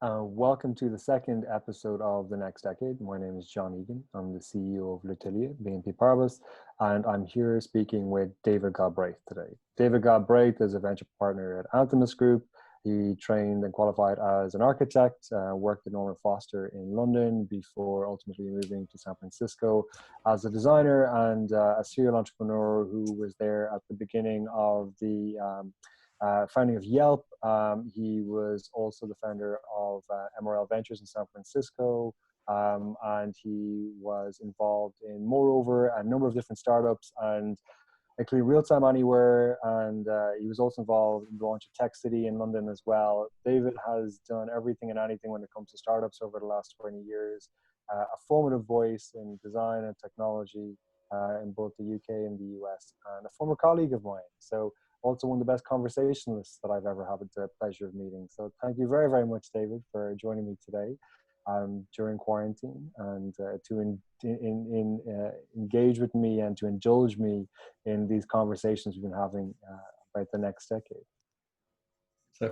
Welcome to the second episode of The Next Decade. My name is John Egan. I'm the CEO of L'Atelier BNP Paribas, and I'm here speaking with David Galbraith today. David Galbraith is a venture partner at Anthemis Group. He trained and qualified as an architect, worked at Norman Foster in London before ultimately moving to San Francisco as a designer and a serial entrepreneur who was there at the beginning of the founding of Yelp. He was also the founder of MRL Ventures in San Francisco, and he was involved in, moreover, a number of different startups, and including Real Time Anywhere, and he was also involved in the launch of Tech City in London as well. David has done everything and anything when it comes to startups over the last 20 years, a formative voice in design and technology in both the UK and the US, and a former colleague of mine. So also one of the best conversationalists that I've ever had the pleasure of meeting. So thank you very, very much, David, for joining me today during quarantine and to engage with me and to indulge me in these conversations we've been having about the next decade. So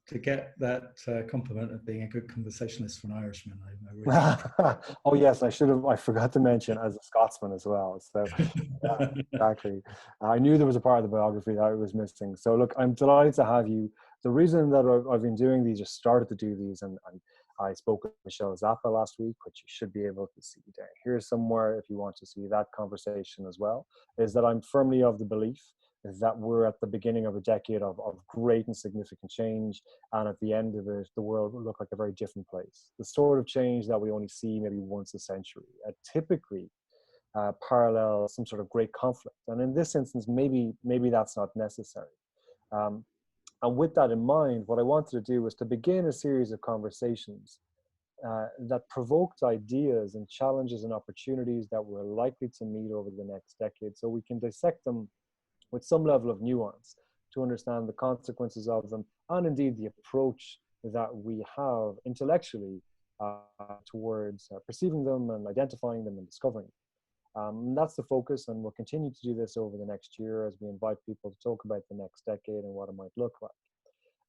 to get that compliment of being a good conversationalist for an Irishman, I really Oh yes, I forgot to mention as a Scotsman as well. So yeah, exactly. I knew there was a part of the biography that I was missing. So look, I'm delighted to have you. The reason that I've been doing these, just started to do these, and I spoke with Michelle Zappa last week, which you should be able to see down here somewhere if you want to see that conversation as well, is that I'm firmly of the belief that we're at the beginning of a decade of great and significant change, and at the end of it, the world will look like a very different place. The sort of change that we only see maybe once a century, typically parallels some sort of great conflict. And in this instance, maybe that's not necessary. And with that in mind, what I wanted to do was to begin a series of conversations that provoked ideas and challenges and opportunities that we're likely to meet over the next decade, so we can dissect them with some level of nuance to understand the consequences of them, and indeed the approach that we have intellectually towards perceiving them and identifying them and discovering them. And that's the focus, and we'll continue to do this over the next year as we invite people to talk about the next decade and what it might look like.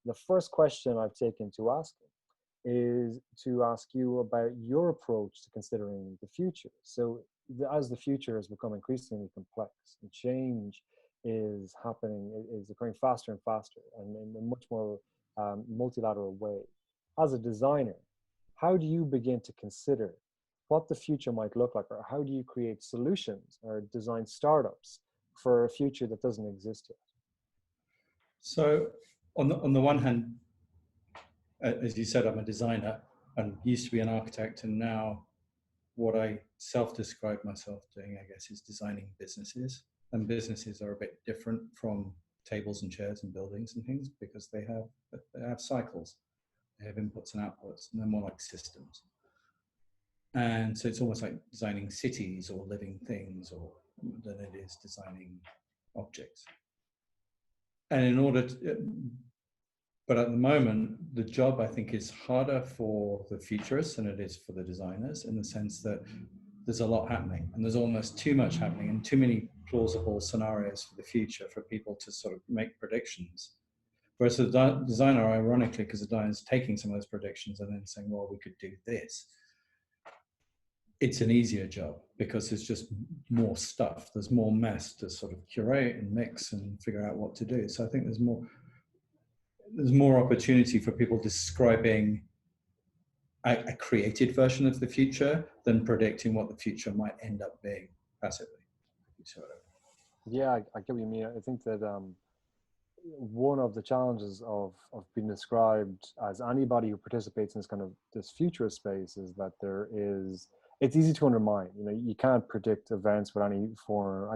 The first question I've taken to asking is to ask you about your approach to considering the future. So as the future has become increasingly complex and change is happening, is occurring faster and faster and in a much more multilateral way. As a designer, how do you begin to consider what the future might look like, or how do you create solutions or design startups for a future that doesn't exist yet? So on the one hand, as you said, I'm a designer and used to be an architect, and now what I self-describe myself doing, I guess, is designing businesses. And businesses are a bit different from tables and chairs and buildings and things because they have cycles, they have inputs and outputs, and they're more like systems. And so it's almost like designing cities or living things than it is designing objects. And in order to, but at the moment, the job I think is harder for the futurists than it is for the designers, in the sense that there's a lot happening and there's almost too much happening and too many plausible scenarios for the future for people to sort of make predictions. Whereas the designer, ironically, because the designer is taking some of those predictions and then saying, well, we could do this. It's an easier job because there's just more stuff. There's more mess to sort of curate and mix and figure out what to do. So I think there's more opportunity for people describing a created version of the future than predicting what the future might end up being passively. Yeah, I get what you mean. I think that one of the challenges of being described as anybody who participates in this futurist space is that it's easy to undermine. You know, you can't predict events with any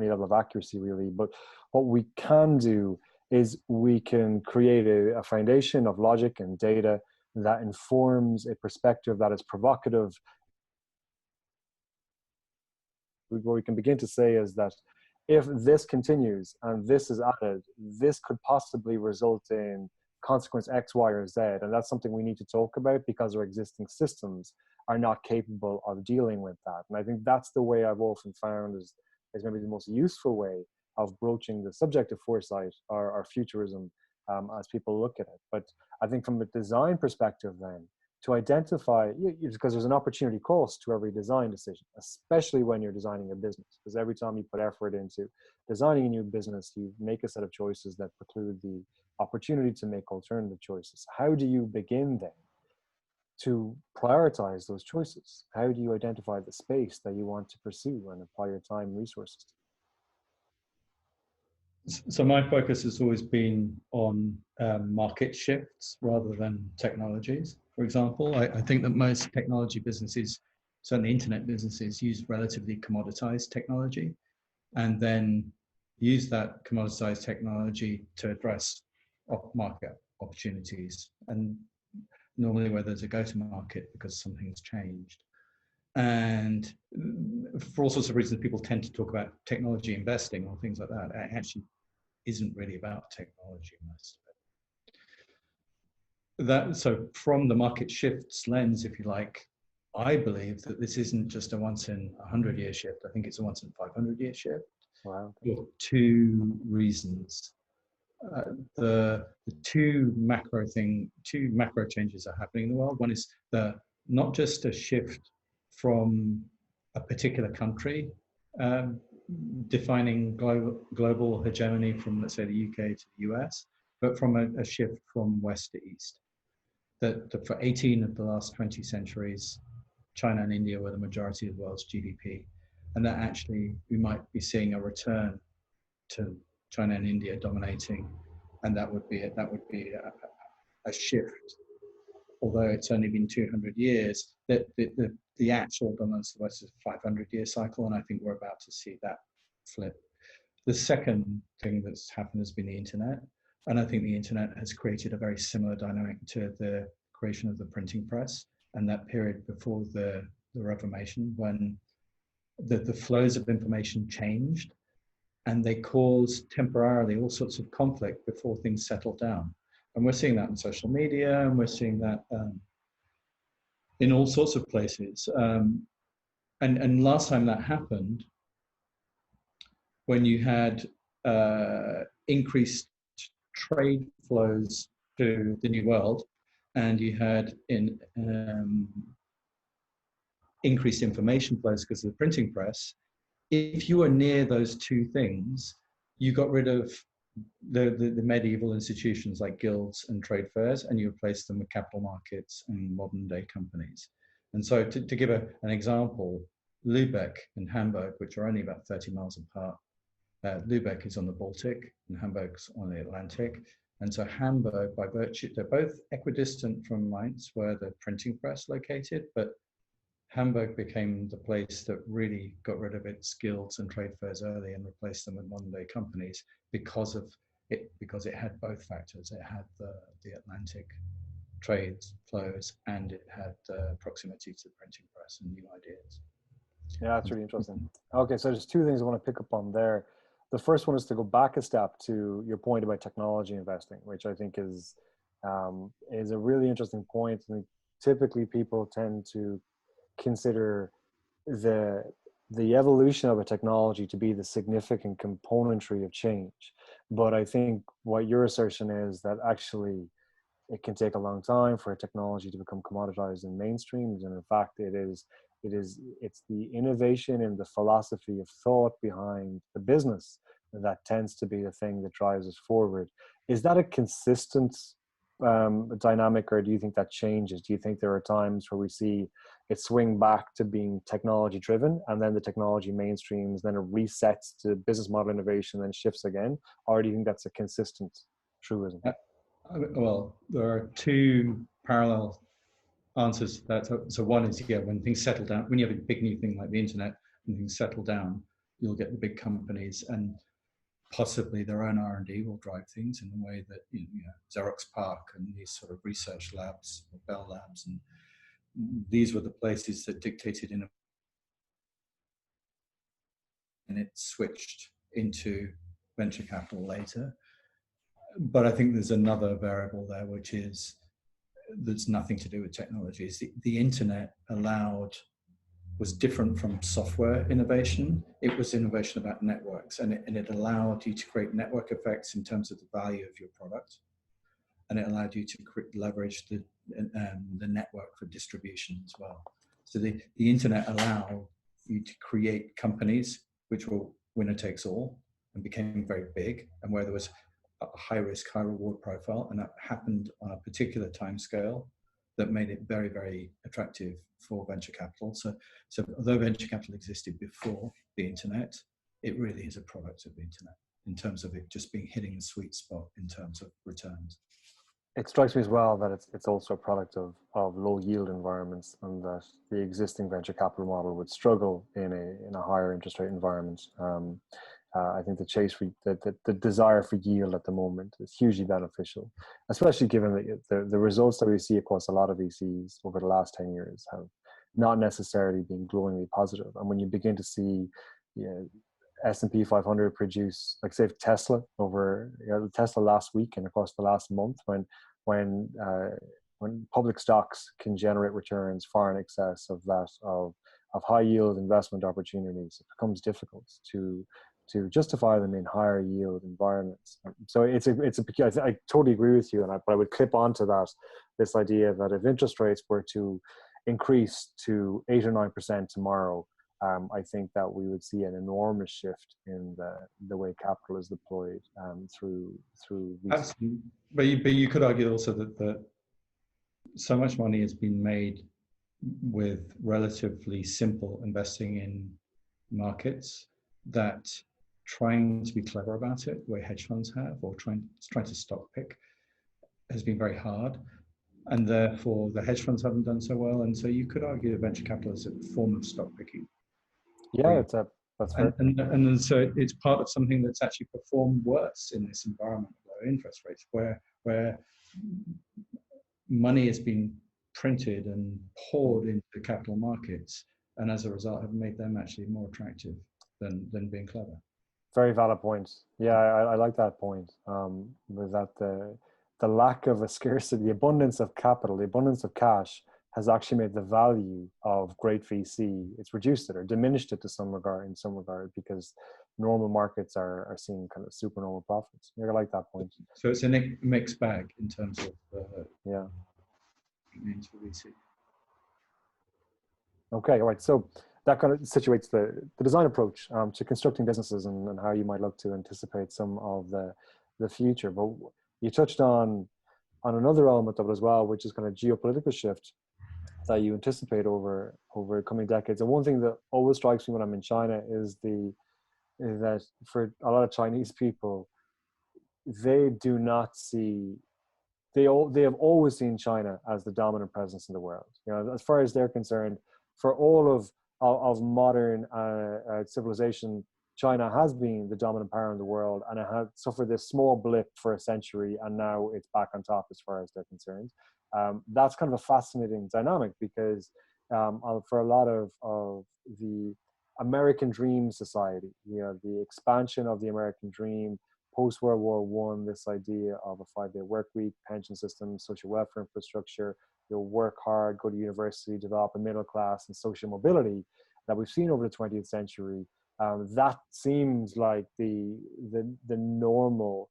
level of accuracy really, but what we can do is we can create a foundation of logic and data that informs a perspective that is provocative. What we can begin to say is that if this continues and this is added, this could possibly result in consequence X, Y, or Z. And that's something we need to talk about because our existing systems are not capable of dealing with that. And I think that's the way I've often found is maybe the most useful way of broaching the subject of foresight or futurism as people look at it. But I think from a design perspective then, to identify, because there's an opportunity cost to every design decision, especially when you're designing a business, because every time you put effort into designing a new business, you make a set of choices that preclude the opportunity to make alternative choices. How do you begin then to prioritize those choices? How do you identify the space that you want to pursue and apply your time and resources to? So my focus has always been on market shifts rather than technologies. For example, I think that most technology businesses, certainly internet businesses, use relatively commoditized technology and then use that commoditized technology to address market opportunities, and normally where there's a go-to-market because something's changed. And for all sorts of reasons, people tend to talk about technology investing or things like that. It actually isn't really about technology, most of it. So from the market shifts lens, if you like, I believe that this isn't just a once in 100-year shift. I think it's a once in 500-year shift. Wow. For two reasons. The two macro changes are happening in the world. One is not just a shift from a particular country defining global hegemony from, let's say, the UK to the US, but from a shift from west to east. That for 18 of the last 20 centuries, China and India were the majority of the world's GDP, and that actually we might be seeing a return to China and India dominating, and that would be a shift. Although it's only been 200 years, that the actual dominance of the West is a 500-year cycle, and I think we're about to see that flip. The second thing that's happened has been the internet, and I think the internet has created a very similar dynamic to the creation of the printing press and that period before the Reformation, when the flows of information changed and they caused temporarily all sorts of conflict before things settled down. And we're seeing that in social media, and we're seeing that in all sorts of places. And last time that happened, when you had increased trade flows to the New World, and you had increased information flows because of the printing press, if you were near those two things, you got rid of the medieval institutions like guilds and trade fairs, and you replaced them with capital markets and modern day companies. And so to give an example, Lübeck and Hamburg, which are only about 30 miles apart, Lübeck is on the Baltic and Hamburg's on the Atlantic. And so Hamburg, by virtue, they're both equidistant from Mainz, where the printing press located, but Hamburg became the place that really got rid of its guilds and trade fairs early and replaced them with modern day companies because it had both factors. It had the Atlantic trade flows, and it had proximity to the printing press and new ideas. Yeah, that's really interesting. Okay, so there's two things I want to pick up on there. The first one is to go back a step to your point about technology investing, which I think is a really interesting point. And typically people tend to consider the evolution of a technology to be the significant componentry of change. But I think what your assertion is that actually it can take a long time for a technology to become commoditized and mainstreamed. And in fact, it's the innovation and the philosophy of thought behind the business that tends to be the thing that drives us forward. Is that a consistent dynamic, or do you think that changes? Do you think there are times where we see it swing back to being technology driven, and then the technology mainstreams, then it resets to business model innovation, then shifts again? Or do you think that's a consistent truism? Well, there are two parallel answers to that. So one is, yeah, when things settle down, when you have a big new thing like the internet, when things settle down, you'll get the big companies, and possibly their own R&D will drive things in the way that Xerox PARC and these sort of research labs, or Bell Labs, and these were the places that dictated and it switched into venture capital later. But I think there's another variable there, which is that's nothing to do with technologies. The internet was different from software innovation. It was innovation about networks, and it allowed you to create network effects in terms of the value of your product. And it allowed you to leverage the the network for distribution as well. So the internet allowed you to create companies which were winner takes all and became very big, and where there was a high risk, high reward profile, and that happened on a particular time scale that made it very, very attractive for venture capital. So although venture capital existed before the internet, it really is a product of the internet in terms of it just being hitting the sweet spot in terms of returns. It strikes me as well that it's also a product of low yield environments, and that the existing venture capital model would struggle in a higher interest rate environment. I think the chase for the desire for yield at the moment is hugely beneficial, especially given the results that we see across a lot of VCs over the last 10 years have not necessarily been glowingly positive. And when you begin to see, S&P 500 produce, like say Tesla over Tesla last week and across the last month, when public stocks can generate returns far in excess of that of high yield investment opportunities, it becomes difficult to justify them in higher yield environments. So I totally agree with you, but I would clip onto that this idea that if interest rates were to increase to 8 or 9% tomorrow, I think that we would see an enormous shift in the way capital is deployed through VC. Absolutely. But you could argue also that so much money has been made with relatively simple investing in markets that trying to be clever about it, the way hedge funds have, or trying to stock pick, has been very hard. And therefore the hedge funds haven't done so well. And so you could argue that venture capital is a form of stock picking. Yeah, that's fair. And so it's part of something that's actually performed worse in this environment of low interest rates, where money has been printed and poured into the capital markets, and as a result have made them actually more attractive than being clever. Very valid point. Yeah, I like that point. Was that the lack of a scarcity, the abundance of capital, the abundance of cash has actually made the value of great VC, it's reduced it or diminished it in some regard, because normal markets are seeing kind of supernormal profits. I like that point. So it's a mixed bag in terms of means for VC. Okay, all right. So that kind of situates the design approach to constructing businesses and how you might look to anticipate some of the future. But you touched on another element of it as well, which is kind of geopolitical shift that you anticipate over coming decades. And one thing that always strikes me when I'm in China is that for a lot of Chinese people, they do not see, they have always seen China as the dominant presence in the world. As far as they're concerned, for all of modern civilization, China has been the dominant power in the world, and it had suffered this small blip for a century, and now it's back on top as far as they're concerned. That's kind of a fascinating dynamic, because for a lot of the American dream society, the expansion of the American dream post World War I, this idea of a 5-day work week, pension system, social welfare infrastructure, work hard, go to university, develop a middle class and social mobility that we've seen over the 20th century. That seems like the normal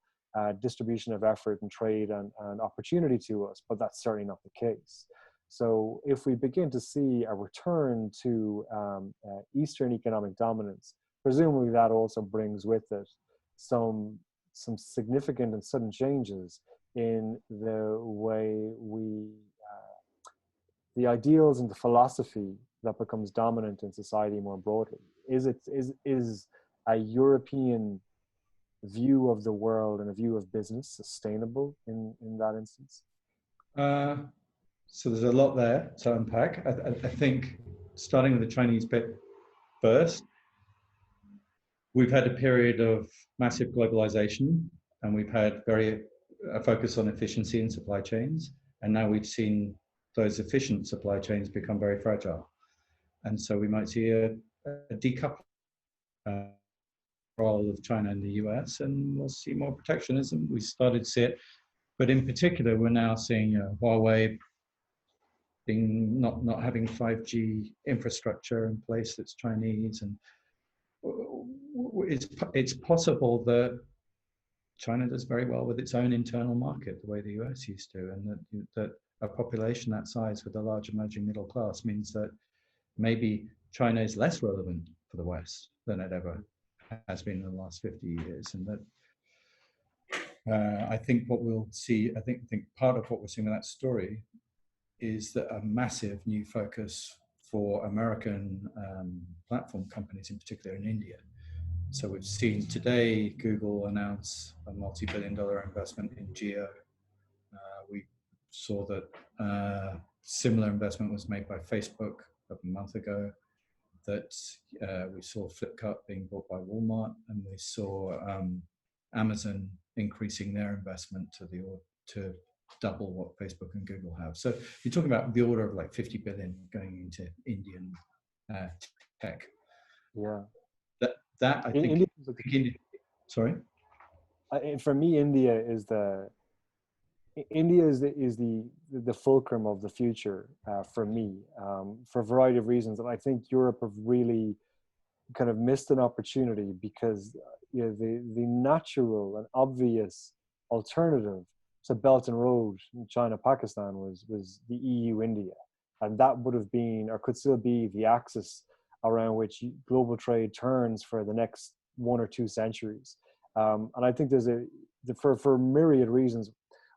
distribution of effort and trade and opportunity to us, but that's certainly not the case. So if we begin to see a return to Eastern economic dominance, presumably that also brings with it some significant and sudden changes in the way the ideals and the philosophy that becomes dominant in society more broadly. Is a European view of the world and a view of business sustainable in that instance? So there's a lot there to unpack. I think starting with the Chinese bit first, we've had a period of massive globalization, and we've had a focus on efficiency in supply chains, and now we've seen those efficient supply chains become very fragile. And so we might see a decoupling role of China and the US, and we'll see more protectionism. We started to see it, but in particular, we're now seeing Huawei not having 5G infrastructure in place that's Chinese, and it's possible that China does very well with its own internal market, the way the US used to, and that a population that size with a large emerging middle class means that maybe China is less relevant for the West than it ever has been in the last 50 years. And that I think what we'll see, I think part of what we're seeing in that story is that a massive new focus for American platform companies, in particular in India. So we've seen today Google announce a multi-billion-dollar investment in Geo. We saw that similar investment was made by Facebook a month ago. That we saw Flipkart being bought by Walmart, and we saw Amazon increasing their investment to double what Facebook and Google have. So you're talking about the order of like 50 billion going into Indian tech. Yeah. That I think. Sorry. For me, India is the fulcrum of the future for me, for a variety of reasons. And I think Europe have really kind of missed an opportunity because the natural and obvious alternative to Belt and Road in China, Pakistan was the EU, India. And that would have been, or could still be, the axis around which global trade turns for the next 1 or 2 centuries. And I think there's for myriad reasons.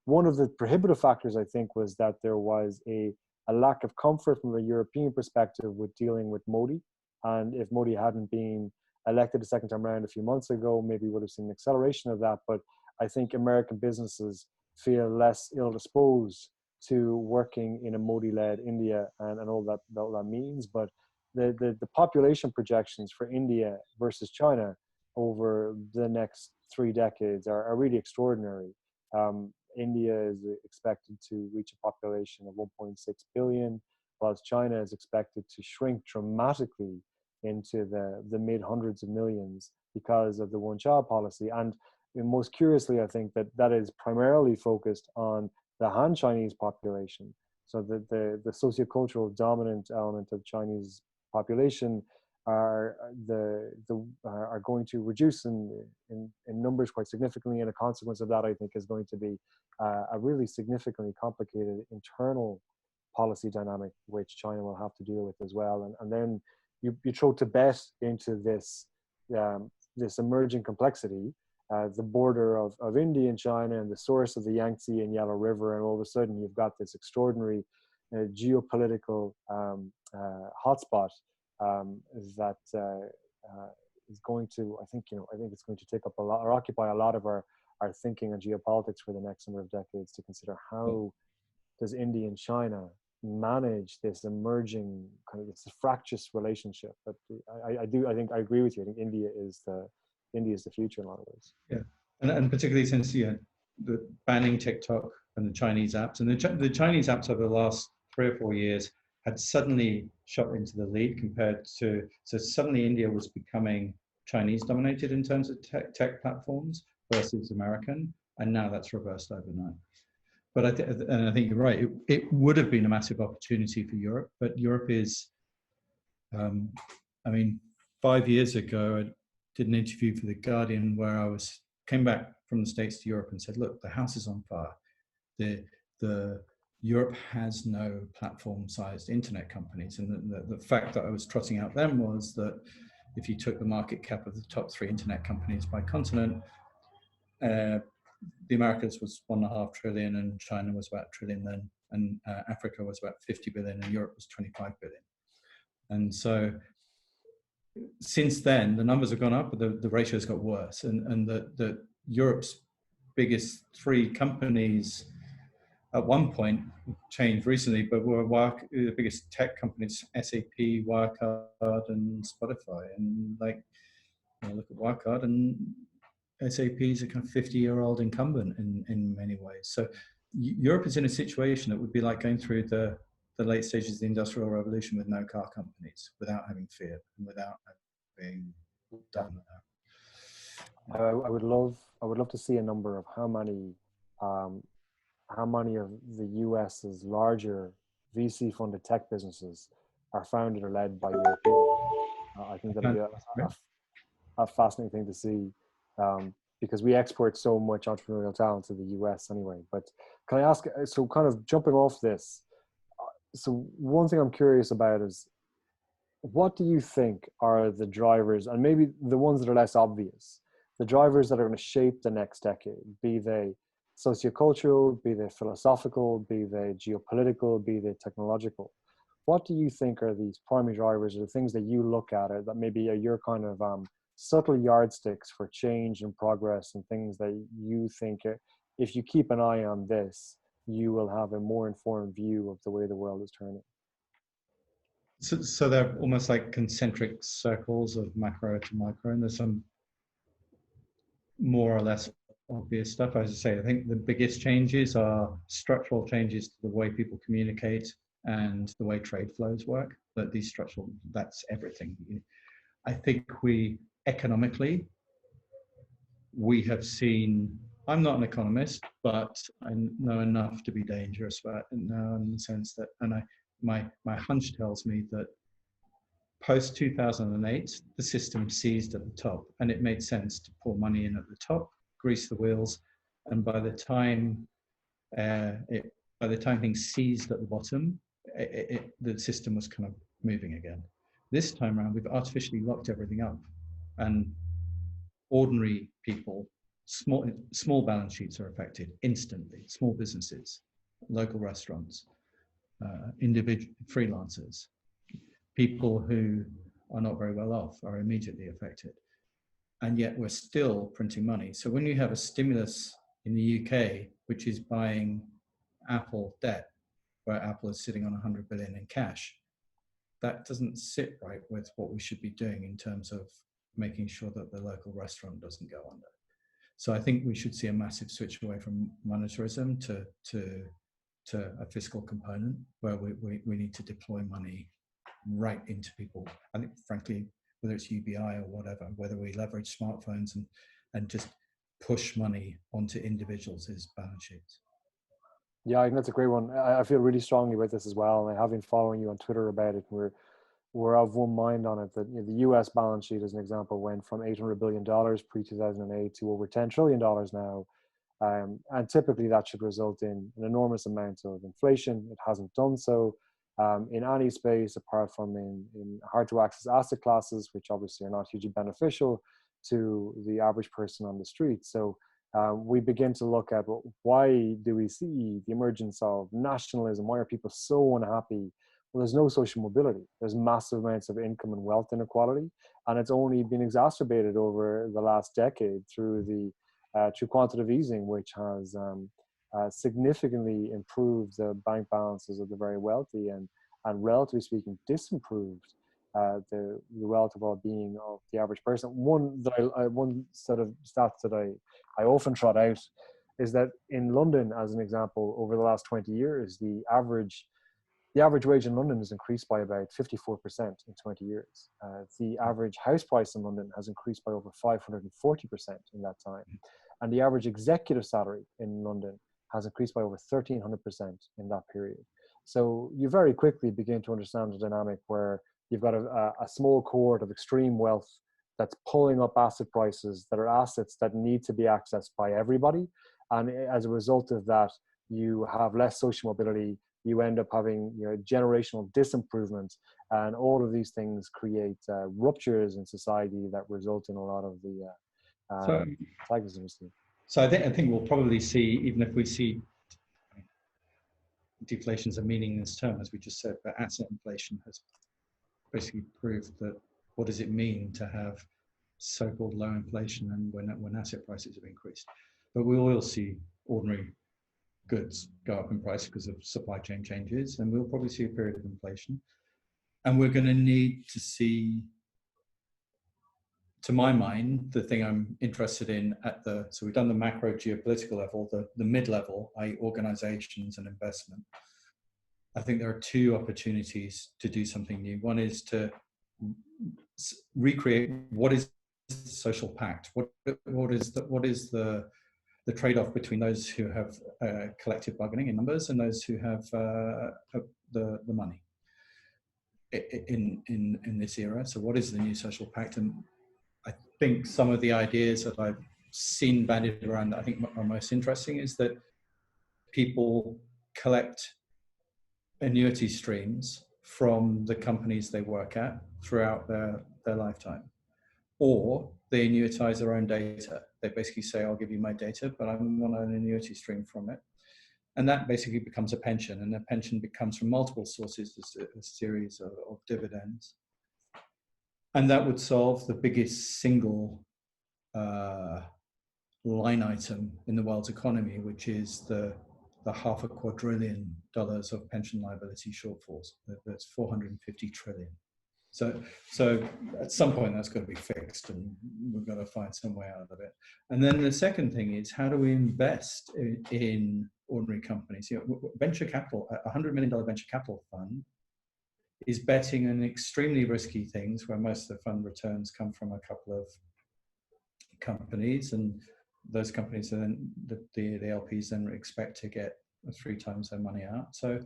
One of the prohibitive factors, I think, was that there was a lack of comfort from a European perspective with dealing with Modi. And if Modi hadn't been elected a second time around a few months ago, maybe we would have seen an acceleration of that. But I think American businesses feel less ill-disposed to working in a Modi-led India and all that means. But the population projections for India versus China over the next 3 decades are really extraordinary. India is expected to reach a population of 1.6 billion, whilst China is expected to shrink dramatically into the mid hundreds of millions because of the one-child policy. And most curiously, I think that is primarily focused on the Han Chinese population. So the sociocultural dominant element of Chinese population are going to reduce in numbers quite significantly, and a consequence of that, I think, is going to be a really significantly complicated internal policy dynamic which China will have to deal with as well. And then you throw Tibet into this emerging complexity, the border of India and China and the source of the Yangtze and Yellow River, and all of a sudden you've got this extraordinary geopolitical hotspot that is going to, I think it's going to take up a lot, or occupy a lot of our thinking on geopolitics for the next number of decades, to consider how does India and China manage this emerging kind of this fractious relationship. But I think I agree with you. I think India is the future in a lot of ways. Yeah, and particularly since the banning TikTok and the Chinese apps, and the Chinese apps over the last 3 or 4 years had suddenly shot into the lead compared to, so suddenly India was becoming Chinese dominated in terms of tech platforms versus American, and now that's reversed overnight. But I think you're right. It would have been a massive opportunity for Europe, but Europe is, 5 years ago, I did an interview for The Guardian where I came back from the States to Europe and said, look, the house is on fire. Europe has no platform-sized internet companies. And the fact that I was trotting out them was that if you took the market cap of the top 3 internet companies by continent, the Americas was 1.5 trillion, and China was about 1 trillion then, and Africa was about 50 billion, and Europe was 25 billion. And so since then, the numbers have gone up, but the ratios got worse. And the Europe's biggest 3 companies at one point changed recently, but were the biggest tech companies: SAP, Wirecard, and Spotify. And look at Wirecard, and SAP is a kind of 50-year-old incumbent in many ways. So Europe is in a situation that would be like going through the late stages of the Industrial Revolution with no car companies, without having Fiat and without having done that. I would love to see a number of how many of the US's larger VC-funded tech businesses are founded or led by Europeans. I think that'd be a fascinating thing to see. because we export so much entrepreneurial talent to the US anyway. But can I ask, so kind of jumping off this, so one thing I'm curious about is, what do you think are the drivers, and maybe the ones that are less obvious, the drivers that are going to shape the next decade, be they sociocultural, be they philosophical, be they geopolitical, be they technological? What do you think are these primary drivers, or the things that you look at, or that maybe are your kind of subtle yardsticks for change and progress, and things that you think if you keep an eye on this, you will have a more informed view of the way the world is turning? So they're almost like concentric circles of macro to micro, and there's some more or less obvious stuff. As I say, I think the biggest changes are structural changes to the way people communicate and the way trade flows work. But these structural, that's everything. I think economically, we have seen, I'm not an economist, but I know enough to be dangerous about it now, in the sense that, and my hunch tells me that post 2008, the system seized at the top, and it made sense to pour money in at the top, grease the wheels, and by the time things seized at the bottom, the system was kind of moving again. This time around, we've artificially locked everything up, and ordinary people, small balance sheets are affected instantly. Small businesses, local restaurants, individual freelancers, people who are not very well off are immediately affected. And yet we're still printing money. So when you have a stimulus in the UK, which is buying Apple debt, where Apple is sitting on 100 billion in cash, that doesn't sit right with what we should be doing in terms of making sure that the local restaurant doesn't go under. So I think we should see a massive switch away from monetarism to a fiscal component, where we need to deploy money right into people. I think, frankly, whether it's UBI or whatever, whether we leverage smartphones and just push money onto individuals' balance sheets. Yeah, I think that's a great one. I feel really strongly about this as well, and I have been following you on Twitter about it. We're of one mind on it, that the US balance sheet, as an example, went from $800 billion pre-2008 to over $10 trillion now. And typically that should result in an enormous amount of inflation. It hasn't done so in any space, apart from in hard to access asset classes, which obviously are not hugely beneficial to the average person on the street. So we begin to look at, well, why do we see the emergence of nationalism? Why are people so unhappy? Well, there's no social mobility. There's massive amounts of income and wealth inequality, and it's only been exacerbated over the last decade through quantitative easing, which has significantly improved the bank balances of the very wealthy, and relatively speaking, disimproved the relative well-being of the average person. One set of stats that I often trot out is that in London, as an example, over the last 20 years, the average wage in London has increased by about 54% in 20 years. The average house price in London has increased by over 540% in that time. And the average executive salary in London has increased by over 1,300% in that period. So you very quickly begin to understand the dynamic where you've got a small cohort of extreme wealth that's pulling up asset prices that are assets that need to be accessed by everybody. And as a result of that, you have less social mobility. You end up having generational disimprovement, and all of these things create ruptures in society that result in a lot of the So I think we'll probably see, even if we see deflation is a meaningless term, as we just said, but asset inflation has basically proved that what does it mean to have so-called low inflation and when asset prices have increased. But we will see ordinary goods go up in price because of supply chain changes, and we'll probably see a period of inflation. And we're going to need to see, to my mind, the thing I'm interested in so we've done the macro geopolitical level, the mid-level, i.e. organizations and investment. I think there are two opportunities to do something new. One is to recreate what is the social pact, what is the trade-off between those who have collective bargaining in numbers and those who have the money in this era. So what is the new social pact? And I think some of the ideas that I've seen bandied around that I think are most interesting is that people collect annuity streams from the companies they work at throughout their lifetime, or they annuitize their own data. They basically say, I'll give you my data, but I want an annuity stream from it. And that basically becomes a pension, and a pension becomes from multiple sources, a series of dividends. And that would solve the biggest single line item in the world's economy, which is the $500 quadrillion of pension liability shortfalls. That's 450 trillion. So at some point that's got to be fixed, and we've got to find some way out of it. And then the second thing is, how do we invest in ordinary companies? Venture capital, a $100 million venture capital fund is betting on extremely risky things, where most of the fund returns come from a couple of companies, and those companies are then the LPs then expect to get 3 times their money out. So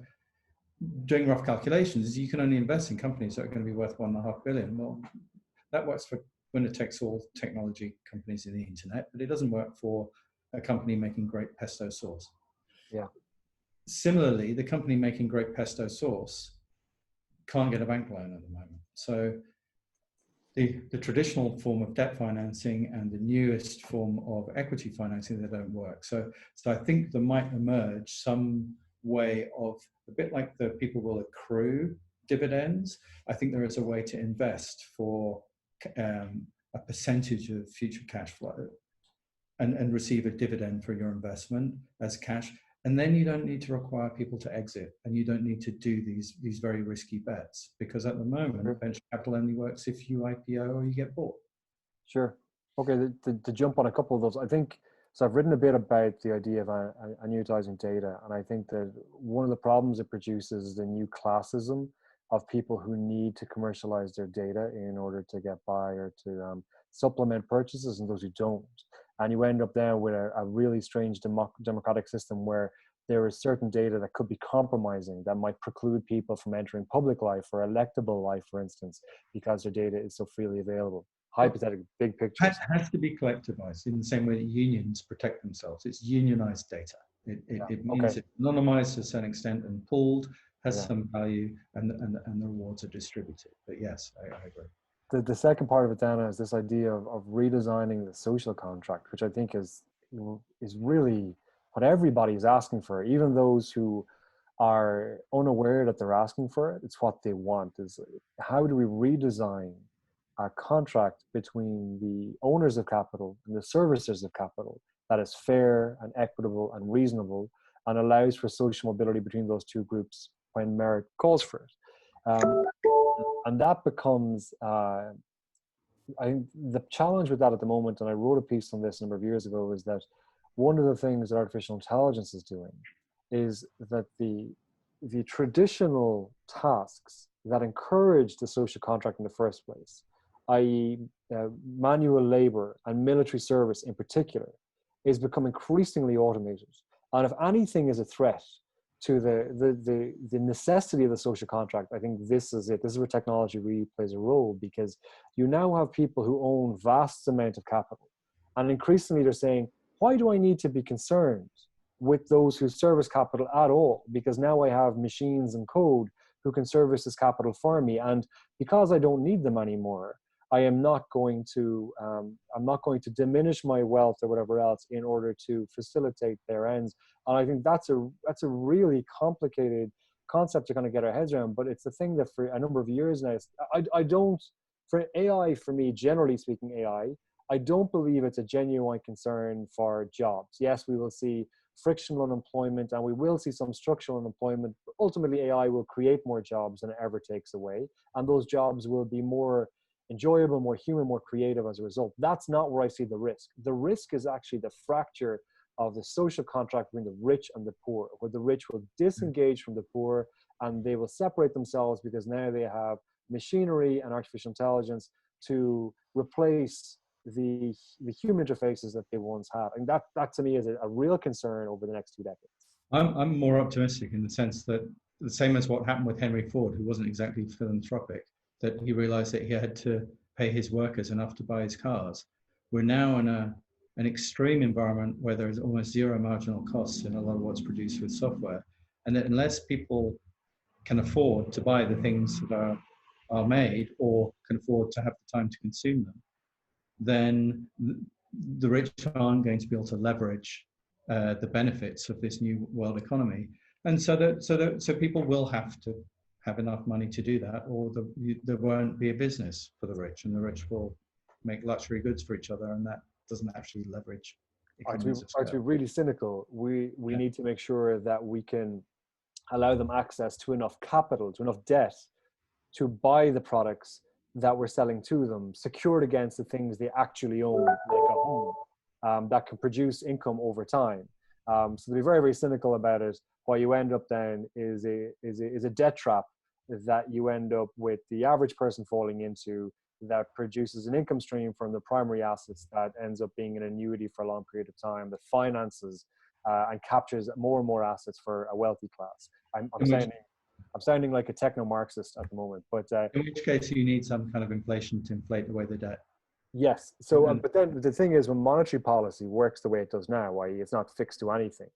doing rough calculations, you can only invest in companies that are going to be worth $1.5 billion. Well, that works for winner-takes-all technology companies in the internet, but it doesn't work for a company making great pesto sauce. Yeah. Similarly, the company making great pesto sauce can't get a bank loan at the moment. So the traditional form of debt financing and the newest form of equity financing, they don't work. So I think there might emerge some way of, a bit like the people will accrue dividends, I think there is a way to invest for a percentage of future cash flow and receive a dividend for your investment as cash. And then you don't need to require people to exit, and you don't need to do these very risky bets, because at the moment, venture capital only works if you IPO or you get bought. Sure. Okay, to jump on a couple of those, I think, so I've written a bit about the idea of annuitizing data, and I think that one of the problems it produces is the new classism of people who need to commercialize their data in order to get by or to supplement purchases, and those who don't. And you end up there with a really strange democratic system where there is certain data that could be compromising, that might preclude people from entering public life or electable life, for instance, because their data is so freely available. Hypothetical, big picture. It has to be collectivized in the same way that unions protect themselves. It's unionized data. It means it's anonymized to a certain extent and pooled, has some value, and the rewards are distributed. But yes, I agree. The second part of it, Dana, is this idea of redesigning the social contract, which I think is really what everybody is asking for, even those who are unaware that they're asking for it. It's what they want. Is how do we redesign a contract between the owners of capital and the servicers of capital that is fair and equitable and reasonable and allows for social mobility between those two groups when merit calls for it. And that becomes, I think the challenge with that at the moment, and I wrote a piece on this a number of years ago, is that one of the things that artificial intelligence is doing is that the traditional tasks that encourage the social contract in the first place, i.e. Manual labor and military service in particular, is becoming increasingly automated. And if anything is a threat to the necessity of the social contract, I think this is it. This is where technology really plays a role, because you now have people who own vast amount of capital. And increasingly they're saying, why do I need to be concerned with those who service capital at all? Because now I have machines and code who can service this capital for me. And because I don't need them anymore, I'm not going to diminish my wealth or whatever else in order to facilitate their ends. And I think that's a really complicated concept to kind of get our heads around. But it's the thing that for a number of years now, I don't, for AI, for me, generally speaking, AI, I don't believe it's a genuine concern for jobs. Yes, we will see frictional unemployment and we will see some structural unemployment. But ultimately, AI will create more jobs than it ever takes away. And those jobs will be more enjoyable, more human, more creative as a result. That's not where I see the risk. The risk is actually the fracture of the social contract between the rich and the poor, where the rich will disengage from the poor and they will separate themselves because now they have machinery and artificial intelligence to replace the human interfaces that they once had. And that to me is a real concern over the next 2 decades. I'm more optimistic in the sense that the same as what happened with Henry Ford, who wasn't exactly philanthropic, that he realized that he had to pay his workers enough to buy his cars. We're now in a an extreme environment where there is almost zero marginal costs in a lot of what's produced with software. And that unless people can afford to buy the things that are made or can afford to have the time to consume them, then the rich aren't going to be able to leverage the benefits of this new world economy. And so people will have to have enough money to do that, or there won't be a business for the rich, and the rich will make luxury goods for each other, and that doesn't actually leverage economies of scale. To be really cynical, we need to make sure that we can allow them access to enough capital, to enough debt, to buy the products that we're selling to them, secured against the things they actually own, like a home, that can produce income over time. So to be very, very cynical about it, what you end up then is a debt trap that you end up with the average person falling into, that produces an income stream from the primary assets that ends up being an annuity for a long period of time, that finances and captures more and more assets for a wealthy class. I'm sounding like a techno-Marxist at the moment, but in which case you need some kind of inflation to inflate away the debt. Yes. So, but then the thing is, when monetary policy works the way it does now, i.e., it's not fixed to anything,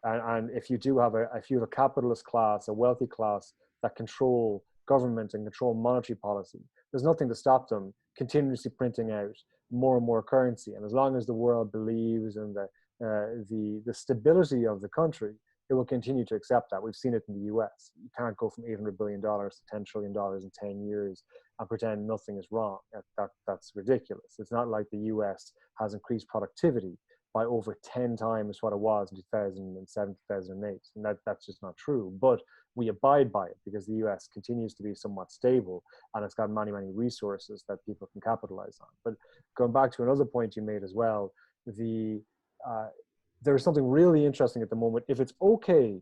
and if you do have a capitalist class, a wealthy class that control government and control monetary policy, there's nothing to stop them continuously printing out more and more currency. And as long as the world believes in the stability of the country, it will continue to accept that. We've seen it in the US. You can't go from $800 billion to $10 trillion in 10 years and pretend nothing is wrong. That's ridiculous. It's not like the US has increased productivity by over 10 times what it was in 2007, 2008. And that's just not true. But we abide by it because the US continues to be somewhat stable, and it's got many, many resources that people can capitalize on. But going back to another point you made as well, there's something really interesting at the moment. If it's okay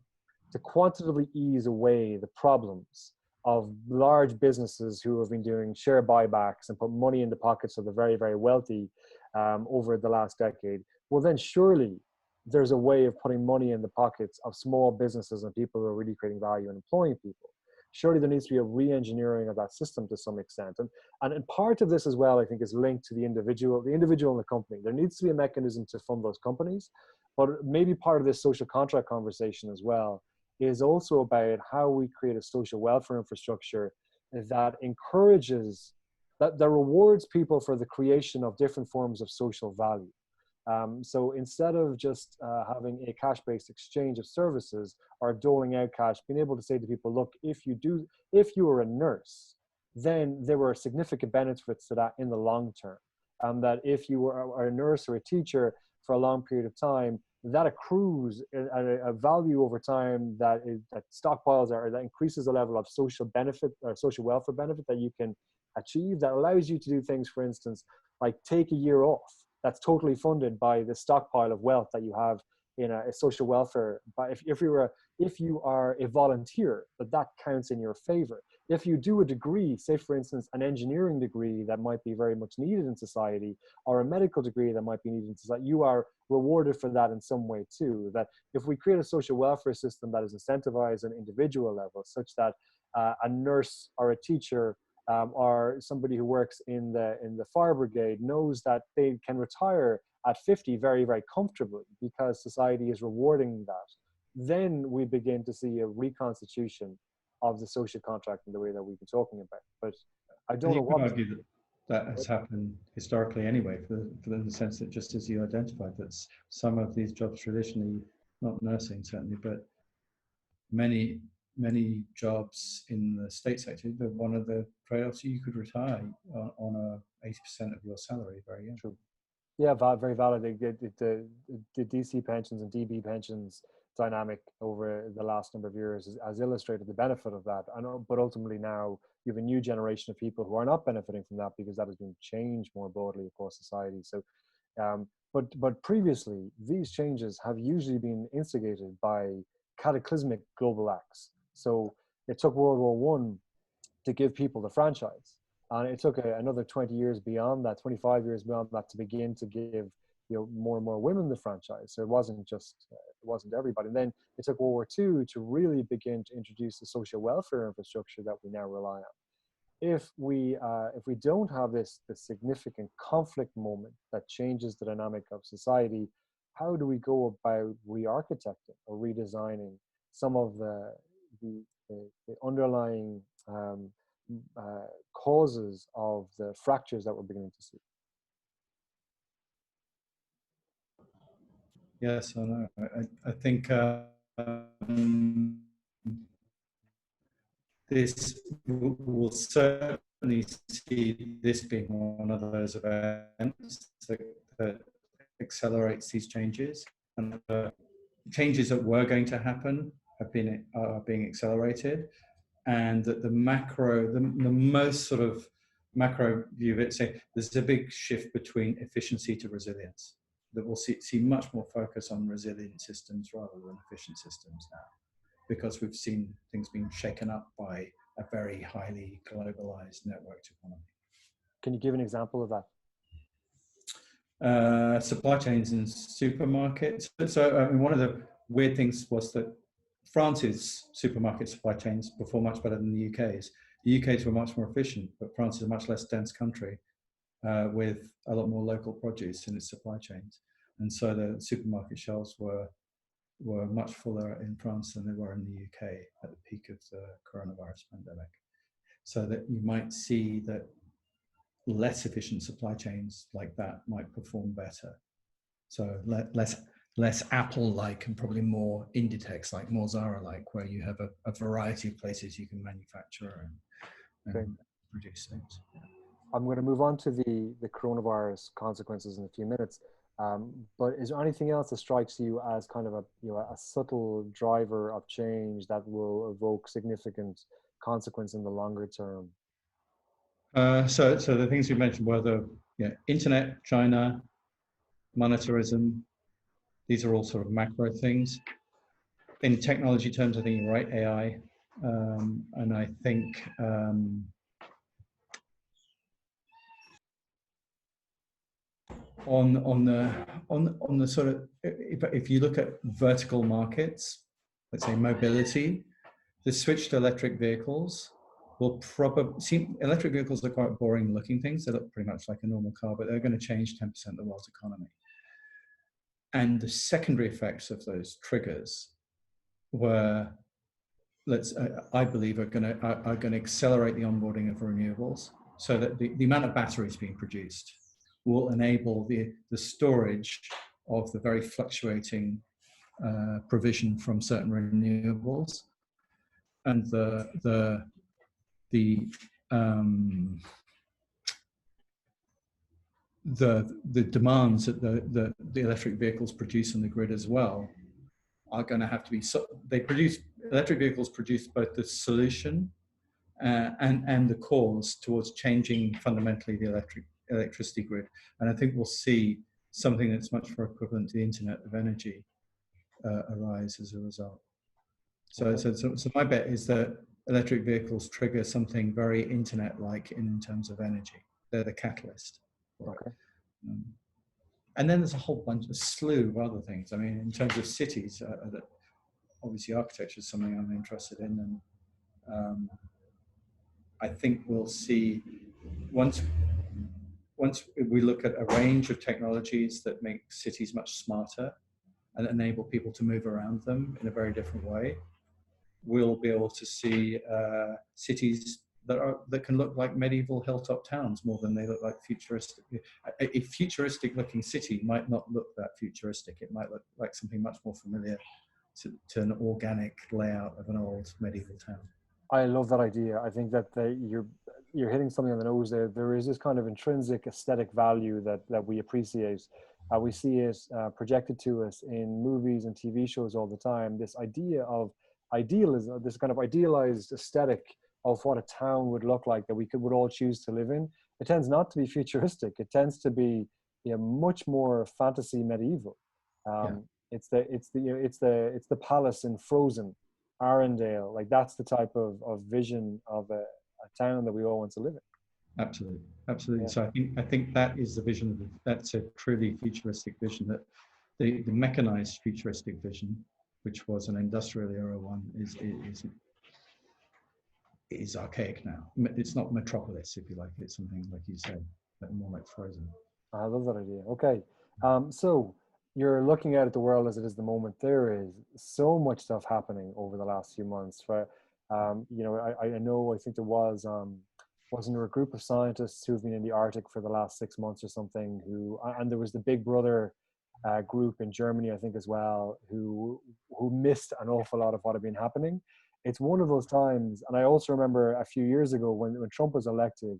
to quantitatively ease away the problems of large businesses who have been doing share buybacks and put money in the pockets of the very, very wealthy over the last decade, well, then surely there's a way of putting money in the pockets of small businesses and people who are really creating value and employing people. Surely there needs to be a re-engineering of that system to some extent. And part of this as well, I think, is linked to the individual in the company. There needs to be a mechanism to fund those companies, but maybe part of this social contract conversation as well is also about how we create a social welfare infrastructure that encourages, that rewards people for the creation of different forms of social value. So instead of just having a cash-based exchange of services or doling out cash, being able to say to people, look, if you were a nurse, then there were significant benefits to that in the long term. That if you were a nurse or a teacher for a long period of time, that accrues a value over time that stockpiles or that increases the level of social benefit or social welfare benefit that you can achieve, that allows you to do things, for instance, like take a year off. That's totally funded by the stockpile of wealth that you have in a social welfare. But if you are a volunteer, that counts in your favor. If you do a degree, say for instance, an engineering degree that might be very much needed in society, or a medical degree that might be needed in society, you are rewarded for that in some way too. That if we create a social welfare system that is incentivized on an individual level, such that a nurse or a teacher or somebody who works in the fire brigade knows that they can retire at 50 very, very comfortably because society is rewarding that, then we begin to see a reconstitution of the social contract in the way that we've been talking about. But I don't know what. You could argue that has happened historically anyway, for the sense that, just as you identified, that some of these jobs traditionally, not nursing certainly, but many jobs in the state sector, one of the trade-offs, you could retire on 80% of your salary very young. True. Yeah, very valid. The DC pensions and DB pensions dynamic over the last number of years has illustrated the benefit of that. But ultimately now you have a new generation of people who are not benefiting from that because that has been changed more broadly across society. So, but previously these changes have usually been instigated by cataclysmic global acts. So it took World War I to give people the franchise. And it took another 20 years beyond that, 25 years beyond that, to begin to give more and more women the franchise. So it wasn't everybody. And then it took World War II to really begin to introduce the social welfare infrastructure that we now rely on. if we don't have this significant conflict moment that changes the dynamic of society, how do we go about re-architecting or redesigning some of the underlying causes of the fractures that we're beginning to see? Yes, I know. I think this will certainly see this being one of those events that accelerates these changes, and the changes that were going to happen are being accelerated, and that the most sort of macro view of it, say there's a big shift between efficiency to resilience, that we'll see much more focus on resilient systems rather than efficient systems now, because we've seen things being shaken up by a very highly globalized networked economy. Can you give an example of that? Supply chains in supermarkets. So I mean, one of the weird things was that France's supermarket supply chains perform much better than the UK's. The UK's were much more efficient, but France is a much less dense country with a lot more local produce in its supply chains. And so the supermarket shelves were much fuller in France than they were in the UK at the peak of the coronavirus pandemic. So that you might see that less efficient supply chains like that might perform better. So less Apple-like and probably more Inditex-like, more Zara-like, where you have a variety of places you can manufacture and produce things. I'm going to move on to the coronavirus consequences in a few minutes. But is there anything else that strikes you as kind of a subtle driver of change that will evoke significant consequence in the longer term? So the things you mentioned were the internet, China, monetarism. These are all sort of macro things. In technology terms, I think you're right, AI, and I think on the sort of, if you look at vertical markets, let's say mobility, the switch to electric vehicles will probably seem, electric vehicles are quite boring looking things. They look pretty much like a normal car, but they're going to change 10% of the world's economy. And the secondary effects of those triggers were, I believe, are going to accelerate the onboarding of renewables, so that the amount of batteries being produced will enable the storage of the very fluctuating provision from certain renewables, and the demands that the electric vehicles produce on the grid as well are going to have to be, electric vehicles produce both the solution and the cause towards changing fundamentally the electricity grid. And I think we'll see something that's much more equivalent to the Internet of Energy arise as a result. So my bet is that electric vehicles trigger something very Internet-like in terms of energy. They're the catalyst. Okay. And then there's a whole slew of other things. I mean, in terms of cities, obviously architecture is something I'm interested in, and I think we'll see, once we look at a range of technologies that make cities much smarter and enable people to move around them in a very different way, we'll be able to see cities that can look like medieval hilltop towns more than they look like futuristic. A futuristic looking city might not look that futuristic. It might look like something much more familiar to an organic layout of an old medieval town. I love that idea. I think that you're hitting something on the nose there. There is this kind of intrinsic aesthetic value that we appreciate. We see it projected to us in movies and TV shows all the time. This idea of idealism, this kind of idealized aesthetic of what a town would look like that we would all choose to live in. It tends not to be futuristic. It tends to be much more fantasy medieval. It's the palace in Frozen, Arendelle. Like that's the type of vision of a town that we all want to live in. Absolutely. Yeah. So I think that is the vision. That's a truly futuristic vision. That the mechanized futuristic vision, which was an industrial era one, is is archaic now. It's not metropolis, if you like. It's something, like you said, more like frozen. I love that idea. Okay. So you're looking at the world as it is at the moment. There is so much stuff happening over the last few months. You know, I know, I think there wasn't there a group of scientists who've been in the Arctic for the last 6 months or something, and there was the Big Brother group in Germany, I think, as well, who missed an awful lot of what had been happening. It's one of those times, and I also remember a few years ago when Trump was elected,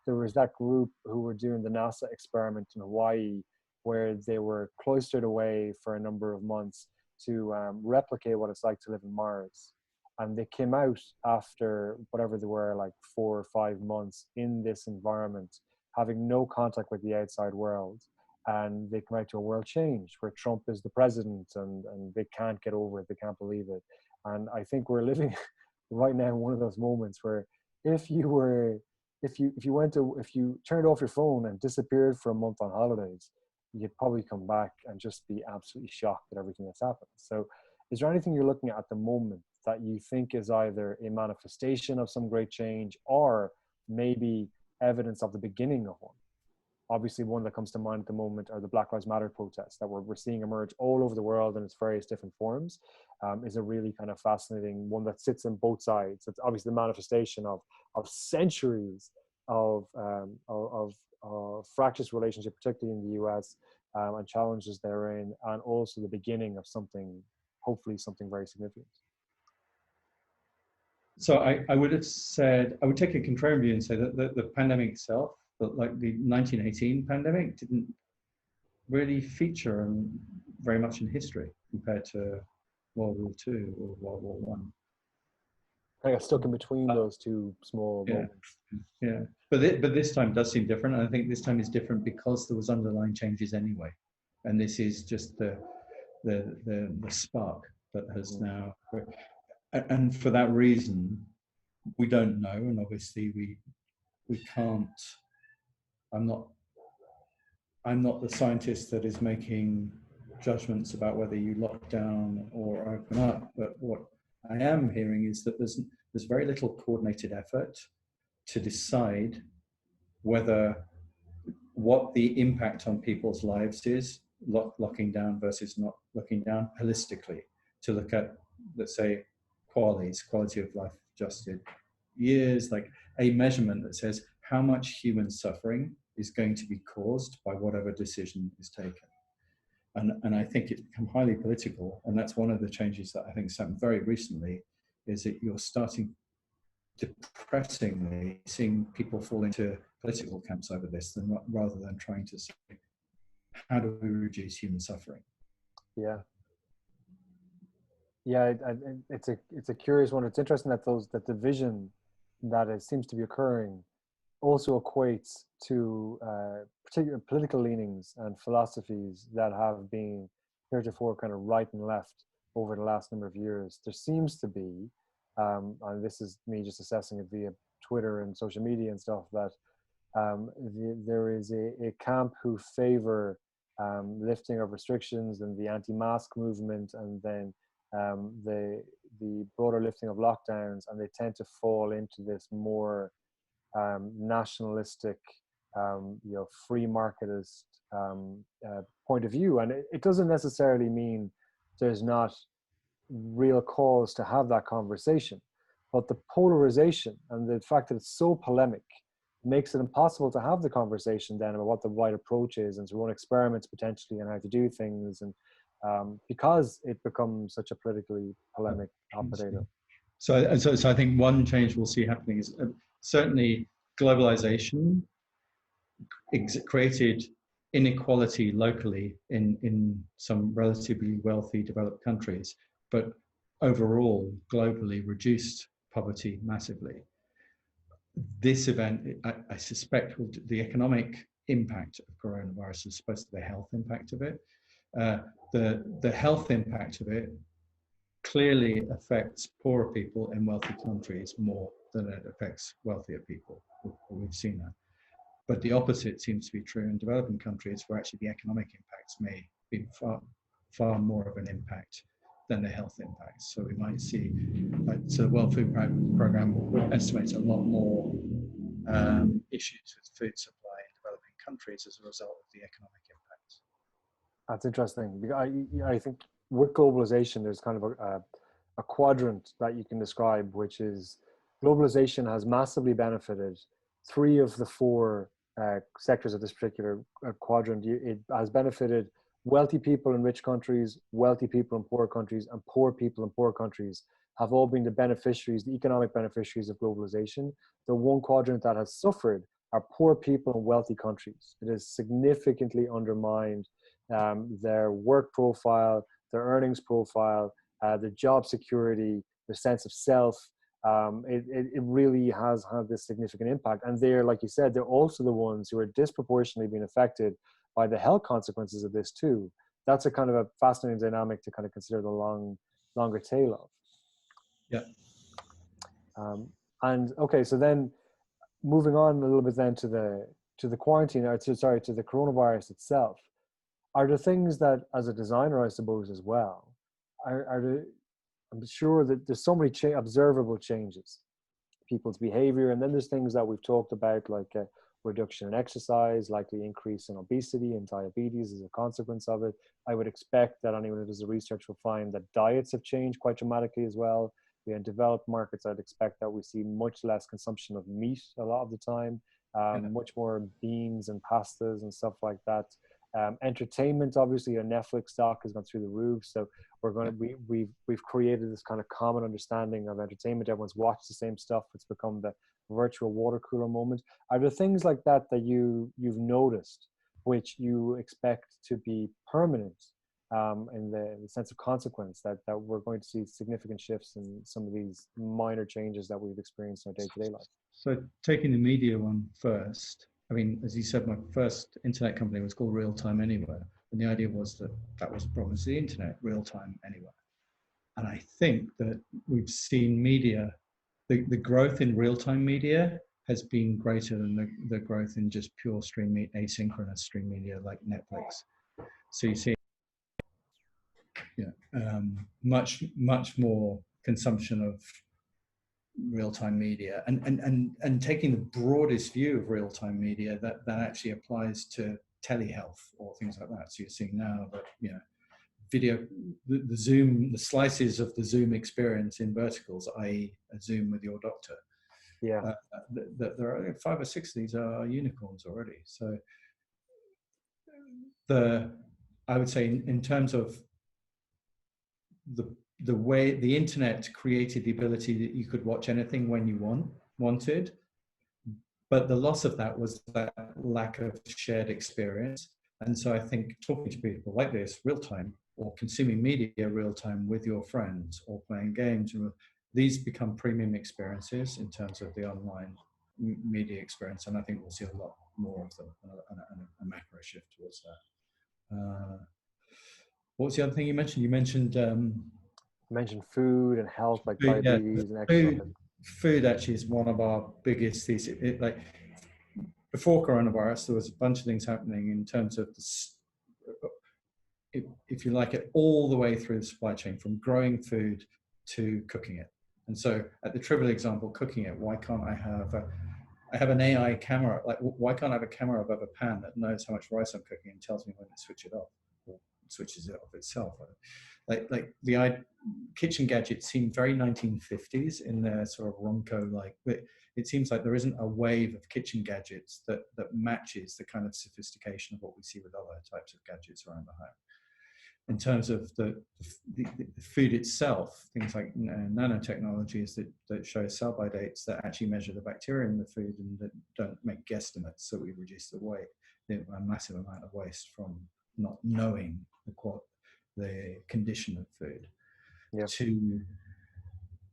there was that group who were doing the NASA experiment in Hawaii, where they were cloistered away for a number of months to replicate what it's like to live in Mars. And they came out after whatever they were, like 4 or 5 months in this environment, having no contact with the outside world. And they come out to a world change where Trump is the president, and they can't get over it. They can't believe it. And I think we're living right now in one of those moments where if you turned off your phone and disappeared for a month on holidays, you'd probably come back and just be absolutely shocked at everything that's happened. So is there anything you're looking at the moment that you think is either a manifestation of some great change or maybe evidence of the beginning of one? Obviously, one that comes to mind at the moment are the Black Lives Matter protests that we're seeing emerge all over the world in its various different forms. Is a really kind of fascinating one that sits on both sides. It's obviously the manifestation of centuries of fractious relationship, particularly in the US, and challenges therein, and also the beginning of something, hopefully something very significant. So I would have said, I would take a contrarian view and say that the pandemic itself, like the 1918 pandemic, didn't really feature very much in history compared to World War II or World War One. I got stuck in between those two small moments. Yeah, but this time does seem different. And I think this time is different because there was underlying changes anyway, and this is just the spark that has now. And for that reason, we don't know, and obviously we can't. I'm not the scientist that is making judgments about whether you lock down or open up. But what I am hearing is that there's very little coordinated effort to decide what the impact on people's lives is, locking down versus not locking down holistically, to look at, let's say, quality of life adjusted years, like a measurement that says how much human suffering is going to be caused by whatever decision is taken. And I think it's become highly political, and that's one of the changes that I think has happened very recently, is that you're starting depressingly seeing people fall into political camps over this rather than trying to say, how do we reduce human suffering? Yeah. Yeah, it's a curious one. It's interesting that that the vision that it seems to be occurring also equates to particular political leanings and philosophies that have been heretofore kind of right and left over the last number of years. There seems to be, and this is me just assessing it via Twitter and social media and stuff, that there is a camp who favor lifting of restrictions and the anti-mask movement, and then the broader lifting of lockdowns, and they tend to fall into this more nationalistic, free marketist point of view. And it doesn't necessarily mean there's not real cause to have that conversation, but the polarization and the fact that it's so polemic makes it impossible to have the conversation then about what the right approach is, and to run experiments potentially on how to do things, and because it becomes such a politically polemic hot potato. So I think one change we'll see happening is certainly globalization created inequality locally in some relatively wealthy developed countries, but overall globally reduced poverty massively. This event, I suspect, the economic impact of coronavirus is supposed to be the health impact of it. The health impact of it clearly affects poorer people in wealthy countries more than it affects wealthier people. We've seen that. But the opposite seems to be true in developing countries, where actually the economic impacts may be far more of an impact than the health impacts. So we might see, like, so the World Food Programme estimates a lot more issues with food supply in developing countries as a result of the economic impacts. That's interesting. I think with globalization, there's kind of a quadrant that you can describe, which is globalization has massively benefited three of the four sectors of this particular quadrant. It has benefited wealthy people in rich countries, wealthy people in poor countries, and poor people in poor countries have all been the beneficiaries, the economic beneficiaries of globalization. The one quadrant that has suffered are poor people in wealthy countries. It has significantly undermined their work profile, their earnings profile, their job security, their sense of self. It really has had this significant impact. And they're, like you said, they're also the ones who are disproportionately being affected by the health consequences of this too. That's a kind of a fascinating dynamic to kind of consider the longer tail of. Yeah. And okay, so then moving on a little bit then to the quarantine, or to the coronavirus itself. Are there things that, as a designer, I suppose as well, I'm sure that there's so many observable changes, people's behavior, and then there's things that we've talked about, like reduction in exercise, likely increase in obesity and diabetes as a consequence of it. I would expect that anyone who does the research will find that diets have changed quite dramatically as well. In developed markets, I'd expect that we see much less consumption of meat a lot of the time, much more beans and pastas and stuff like that. Entertainment, obviously, your Netflix stock has gone through the roof. So we're going to we've created this kind of common understanding of entertainment. Everyone's watched the same stuff. It's become the virtual water cooler moment. Are there things like that that you've noticed, which you expect to be permanent, in the sense of consequence, that we're going to see significant shifts in some of these minor changes that we've experienced in our day-to-day life? So taking the media one first, I mean, as you said, my first internet company was called Real Time Anywhere. And the idea was that was the problem, the internet, real time anywhere. And I think that we've seen media, the growth in real-time media has been greater than the growth in just pure asynchronous stream media like Netflix. So you see much more consumption of real-time media, and taking the broadest view of real-time media that actually applies to telehealth or things like that. So you're seeing now that video, the Zoom, the slices of the Zoom experience in verticals, i.e. a Zoom with your doctor. Yeah. There are 5 or 6 of these are unicorns already. So I would say in terms of the way the internet created the ability that you could watch anything when you wanted, but the loss of that was that lack of shared experience. And so I think talking to people like this real time, or consuming media real time with your friends, or playing games, these become premium experiences in terms of the online media experience. And I think we'll see a lot more of them, and a macro shift towards that. What was the other thing you mentioned? You mentioned food and health, like food, diabetes and exercise. Food actually is one of our biggest theses. Like before coronavirus, there was a bunch of things happening in terms of if you like it, all the way through the supply chain, from growing food to cooking it. And so, at the trivial example, cooking it, why can't I have an AI camera? Like, why can't I have a camera above a pan that knows how much rice I'm cooking and tells me when to switch it off, or switches it off itself? Like the kitchen gadgets seem very 1950s in their sort of Ronco like. It seems like there isn't a wave of kitchen gadgets that matches the kind of sophistication of what we see with other types of gadgets around the home. In terms of the food itself, things like nanotechnologies that show sell-by dates that actually measure the bacteria in the food and that don't make guesstimates, so we reduce the weight, a massive amount of waste from not knowing the condition of food. Yep. To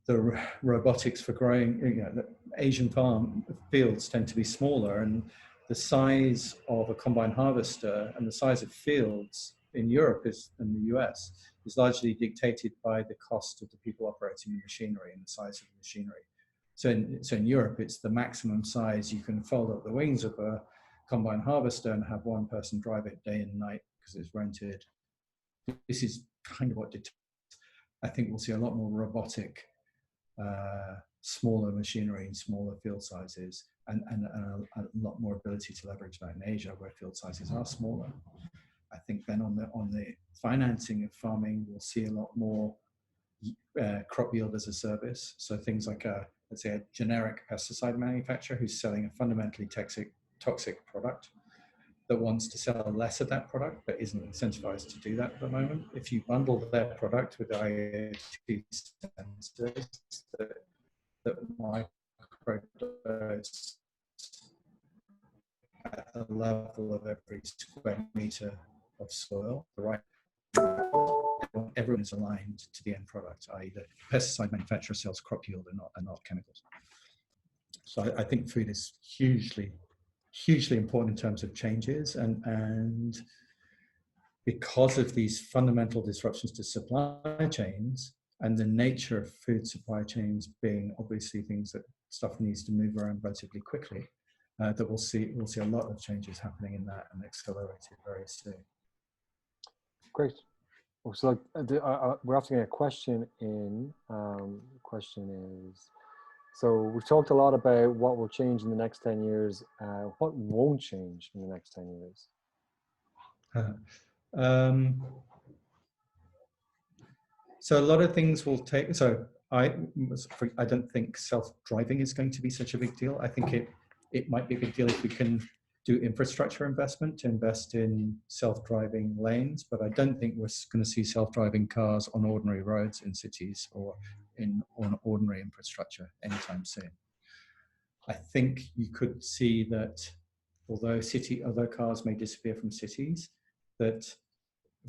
the robotics for growing. The Asian farm fields tend to be smaller, and the size of a combine harvester and the size of fields in Europe and the US is largely dictated by the cost of the people operating the machinery and the size of the machinery. So in Europe, it's the maximum size. You can fold up the wings of a combine harvester and have one person drive it day and night because it's rented. This is kind of what I think we'll see a lot more robotic, smaller machinery and smaller field sizes, and a lot more ability to leverage that in Asia, where field sizes are smaller. I think then on the financing of farming, we'll see a lot more crop yield as a service. So things like let's say a generic pesticide manufacturer who's selling a fundamentally toxic product that wants to sell less of that product but isn't incentivized to do that at the moment. If you bundle their product with IoT sensors that microdose at the level of every square meter of soil, the right, everyone is aligned to the end product, i.e. the pesticide manufacturer sells crop yield and not chemicals. So I think food is hugely important in terms of changes, and because of these fundamental disruptions to supply chains and the nature of food supply chains being obviously things that stuff needs to move around relatively quickly, that we'll see a lot of changes happening in that and accelerated very soon. Great. So we're often getting a question in. The question is, so we've talked a lot about what will change in the next 10 years. What won't change in the next 10 years? So a lot of things will take, so I don't think self-driving is going to be such a big deal. I think it might be a big deal if we can do infrastructure investment to invest in self-driving lanes, but I don't think we're going to see self-driving cars on ordinary roads in cities or on ordinary infrastructure anytime soon. I think you could see that although cars may disappear from cities, that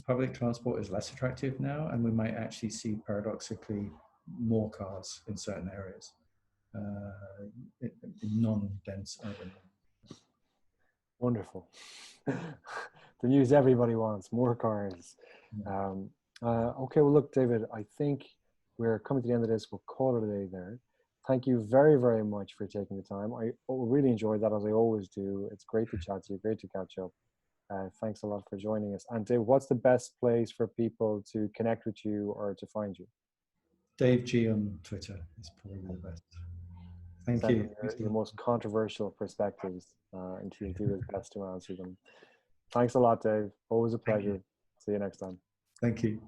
public transport is less attractive now, and we might actually see paradoxically more cars in certain areas, in non-dense urban. Wonderful. The news everybody wants, more cars. Okay, well look, David, I think we're coming to the end of this. We'll call it a day there. Thank you very, very much for taking the time. I really enjoyed that, as I always do. It's great to chat to you, great to catch up. Thanks a lot for joining us. And Dave, what's the best place for people to connect with you or to find you? Dave G on Twitter is probably the best. Thank you. Your most controversial perspectives, and he'll do his best to answer them. Thanks a lot, Dave. Always a pleasure. See you next time. Thank you.